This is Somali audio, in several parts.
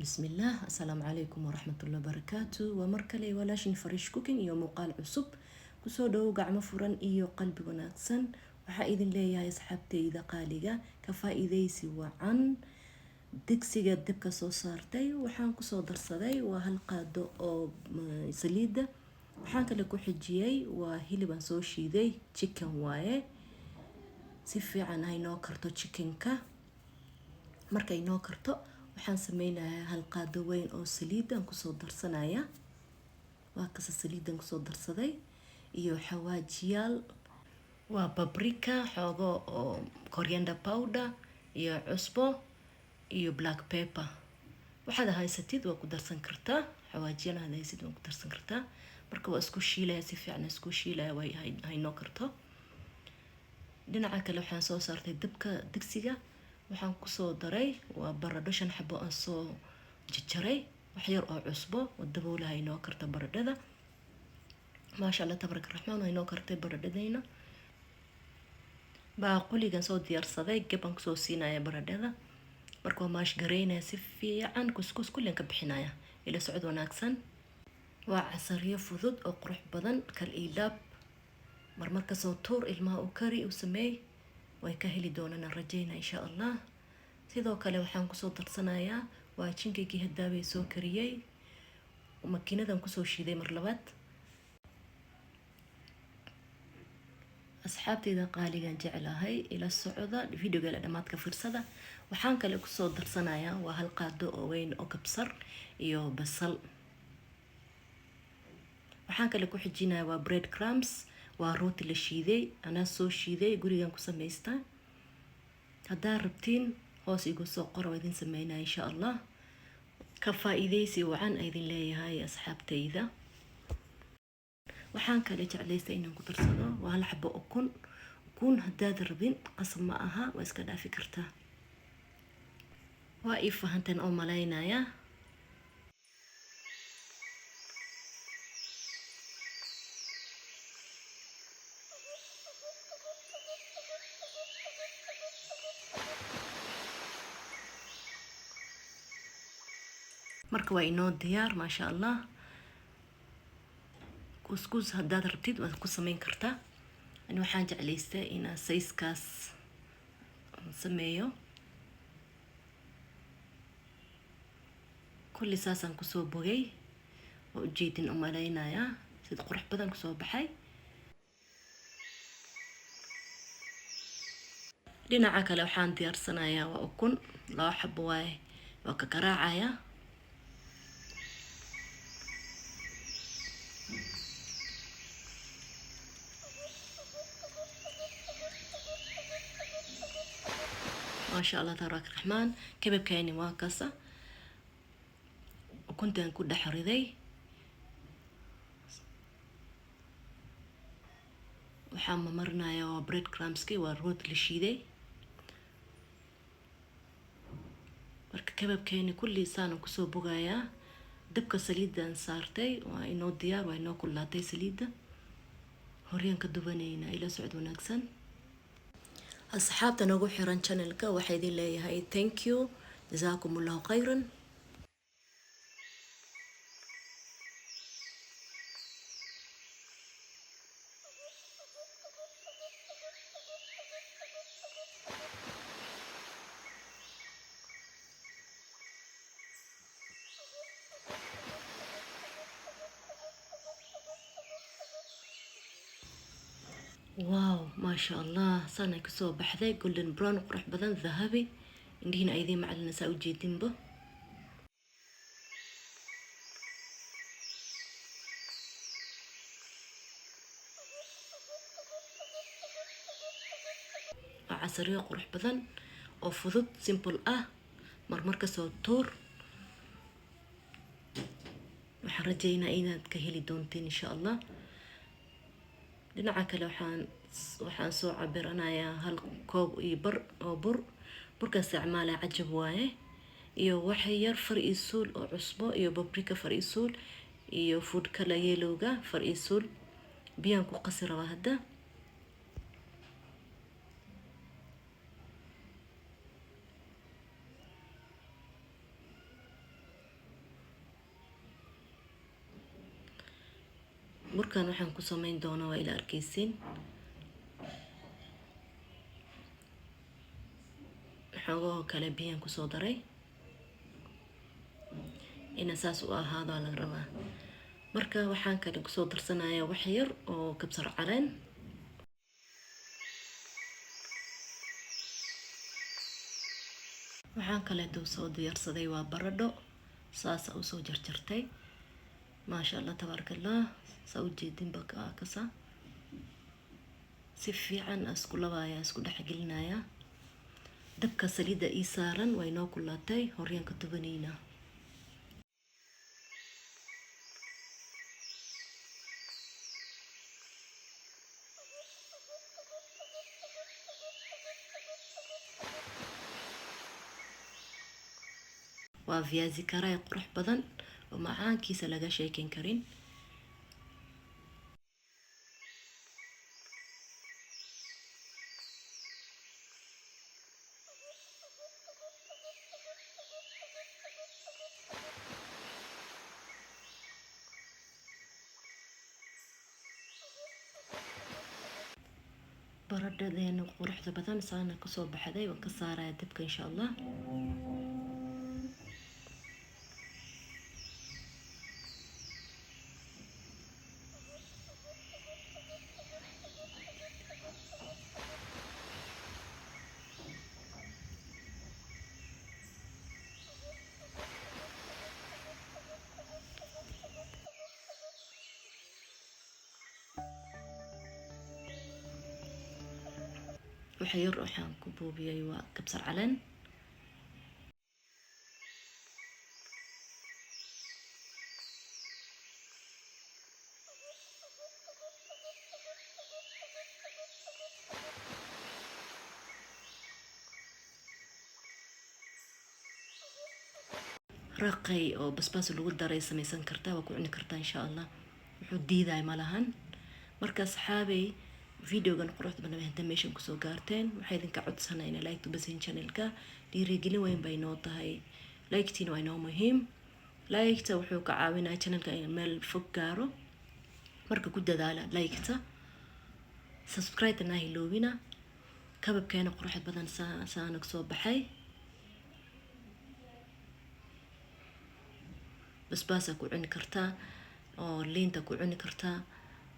بسم الله. السلام عليكم ورحمة الله وبركاته. ومركلي ولاشين فريش كوكين iyo muuqaal cusub kusoo dhow gacmo furan iyo qalbi wanaagsan. waxaa idin leeyahay asxaabteyda qaaliga ka faa'iideysi wacan. digsiga dabka soo saartay waxaan kusoo darsaday waa hal qaado oo saliida. waxaan kale ku xijiyay waa hilibaan soo shiiday, chicken waaye. si fiican hay noo karto chickenka. markay noo karto waxaan sameynayaa hal qaado weyn oo saliid aan kusoo darsanaya. waa kasa saliidan kusoo darsaday iyo xawaajiyaal, waa paprika, xoogo oo coriander powder iyo cusbo iyo black pepper. waxaad haysatid waa ku darsan kartaa, xawaajiyaal aad haysid waa ku darsan kartaa. marka waa isku shiilaya, si fiican isku shiilaya way hay noo karto. dhinaca kale waxaan soo saartay dabka digsiga. waxaan kusoo daray waa baradho 5 xabo aan soo jajaray, wax yar oo cusbo oo daboolahay noo karta baradhada. maasha Allah tabarak raxmaan way noo kartay baradhadayna. baaquligan soo diyaarsaday gaban kusoo siinaya baradhada. markuu maash gareynaya si fiican kuskus kulleen ka bixinaya ila socod wanaagsan. waa casariyo fudud oo qurux badan kal ilaab. marmarka soo tuur ilmaha u kari u sameey, way ka heli doonaan rajayna insha Allah. sidoo kale waxaan kusoo darsanayaa waa jinkeygii hadaabay soo kariyay makiinadan kusoo shiiday mar labaad. asxaabteyda qaaligan jecelahay ila socda videoga la dhamaadka fiirsada. waxaan kale kusoo darsanayaa waa hal qaado oo weyn oo kabsar iyo basal. waxaan kale ku xijinayaa waa bread crumbs, waa rooti la shiiday, anaa soo shiiday gurigan ku samaystaa. haddaa rabtiin hoos igu soo qor oo idin sameynaa insha Allah. ka faa'iideysi wacan idin leeyahay asxaabteyda. waxaan kale jeclaystay inaan ku darsado waa hal xabo ukun haddaad rabin qasab ma aha, waa iska dhaafi kartaa. waa ii fahanteen oo malaynaya. marka waa inoo diyaar maasha Allah. kuskus haddaad rabtid waad ku sameyn kartaa. ani waxaan jeclaystay inaan sayskaas sameeyo. kulli saasaan kusoo bogay oo ujeedin u malaynaya sida qurux badan kusoo baxay. dhinaca kale waxaan diyaarsanayaa waa ukun 2 xabo waaye, waa ka garaacaya. maasha Allah tabarak raxmaan. kababkayni waa kasa ukuntaan ku dhex riday. waxaan marinayaa waa bread crumbski, waa rooti la shiiday. marka kababkayni kulli saan kusoo bogayaa. dabka saliidan saartay waa inoo diyaar, waa inoo kulaatay saliida. horeyaan ka dubanayna ila socod wanaagsan. asxaabta nagu xiran channelka waxay idin leeyahay thank you, jazakumullahu khayran. واو ما شاء الله صار كسو بحذي golden brown قرح بدن ذهبي. عندي هنا أيدي معلنا ساوي جيدين به. عسرية قرح بدن أو فضت simple مرمر كسو تور. وحرجينا إينا تكهلي دونتين إن شاء الله. dhinaca kale waxaan soo cabiranayaa hal koob iyo bar oo burkaas isticmaalaya cajab waaye, iyo wax yar far iyo suul oo cusbo iyo paprika far iyo suul iyo food color yellowga far iyo suul. biyaan ku qasi rabaa hadda. burkan waxaan ku samayn doonaa waa ila arkaysiin xoogoo kale biyaan kusoo daray ina saas u ahaado la rabaa. marka waxaan kale kusoo darsanayaa wax yar oo kabsar caleen, waxaan kale soo diyaarsaday waa baradho saas u soo jarjartay. maasha Allah tabarakallah, soo jeedin baka kasa si fiican isku labaaya isku dhaxgelinaya. dabka saliida ii saaran way noo kulaatay, horeyaan ka dubanayna. waa viazi karay qurux badan oo macaankiisa laga sheekin karin. baradhadeena quruxda badan saana ka soo baxday oo ka saaraya dabka insha Allah. وحير waxaan ku buubiyay waa kabsar caleen, raqay oo basbaas lagu daray samaysan kartaa, waa ku cuni kartaa insha Allah, wuxuu diiday malahan. marka asxaabay videogan quruxda badan hadda meeshan ku soo gaarteen, waxay idinka codsanaa in like tubasin channelka, dhiirigelin weyn bay noo tahay. like-tina waa inoo muhiim, like-ta wuxuu ka caawinaa channelka in meel fog gaaro. marka ku dadaala like-ta, subscribe-na hiloobina. kababkeena quruxda badan saana soo baxay, basbaas ku cuni kartaa oo liinta ku cuni kartaa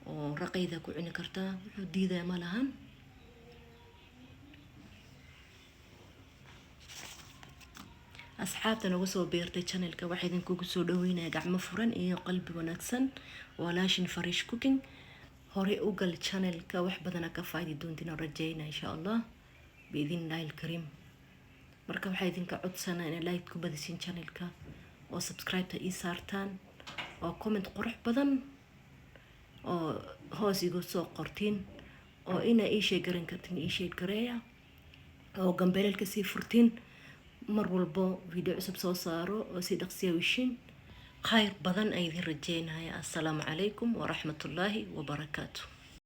oo raqayda ku cuni kartaa, wuxuu diiday malahan. asxaabta nagu soo beertay channelka waxay idinkugu soo dhaweynaa gacmo furan iyo qalbi wanaagsan. walaashin Farish Cooking, hore u gal channelka, wax badan ka faa'iidi doontina rajaynaa insha Allah biidinillahil karim. marka waxay idinka codsanaa in like ku badisin channelka oo subscribe-ta ii saartaan oo comment qurux badan oo hoos igu soo qortiin oo ina ii sheegaran kartiin ii sheeg gareeya oo gambeelka sii furtiin mar walbo video cusub soo saaro oo si dhaqsiya wishin. khayr badan ay idin rajaynaya. assalaamu calaykum wa rahmatullaahi wa barakaatuh.